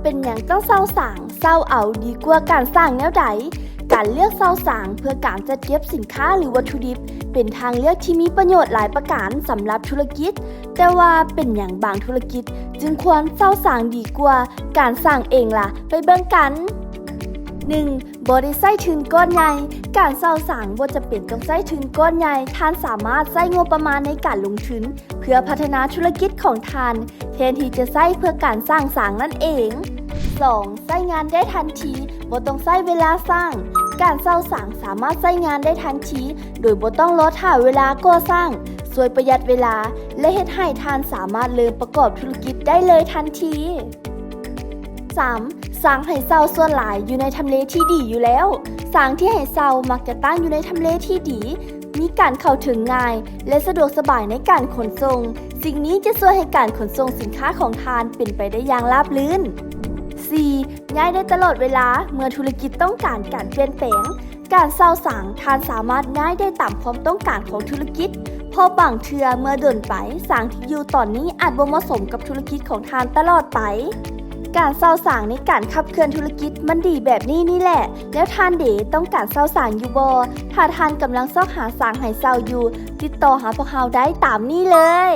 เป็นอย่างต้องเศร้าสางเศร้าเอาดีกว่าการสร้างแนวใดการเลือกเศร้าสางเพื่อการจัดเก็บสินค้าหรือวัตถุดิบเป็นทางเลือกที่มีประโยชน์หลายประการสำหรับธุรกิจแต่ว่าเป็นอย่างบางธุรกิจจึงควรเศร้าสางดีกว่าการสร้างเองล่ะไปเบิ่งกัน 1. บ่ได้ใช้ทุนก้อนใหญ่การเศร้าสางบ่จะเป็นต้องใช้ทุนก้อนใหญ่ท่านสามารถใช้งบประมาณในการลงทุนเพื่อพัฒนาธุรกิจของท่านแทนที่จะใช้เพื่อการสร้างสางนั่นเอง 2. ใช้งานได้ทันทีบ่ต้องใช้เวลาสร้างการเศร้าสางสามารถใช้งานได้ทันทีโดยบ่ต้องรอท่าเวลาก่อสร้างช่วยประหยัดเวลาและเฮ็ดให้ท่านสามารถเริ่มประกอบธุรกิจได้เลยทันที 3. สร้างให้เซาส่วนหลายอยู่ในทำเลที่ดีอยู่แล้วสร้างที่ให้เซามักจะตั้งอยู่ในทำเลที่ดีมีการเข้าถึงง่ายและสะดวกสบายในการขนส่งสิ่งนี้จะช่วยให้การขนส่งสินค้าของท่านเป็นไปได้อย่างราบรื่น 4. ย้ายได้ตลอดเวลาเมื่อธุรกิจต้องการการเปลี่ยนแปลงการเซาสางท่านสามารถย้ายได้ตามความต้องการของธุรกิจพอบางเทื่อเมื่อเดินไปสางที่อยู่ตอนนี้อาจบ่เหมาะสมกับธุรกิจของท่านตลอดไปการเซาสางในการขับเคลื่อนธุรกิจมันดีแบบนี้นี่แหละแล้วท่านเดต้องการเซาสางอยู่บ่ถ้าท่านกำลังซอกหาสางให้เซาอยู่ติดต่อหาพวกเราได้ตามนี้เลย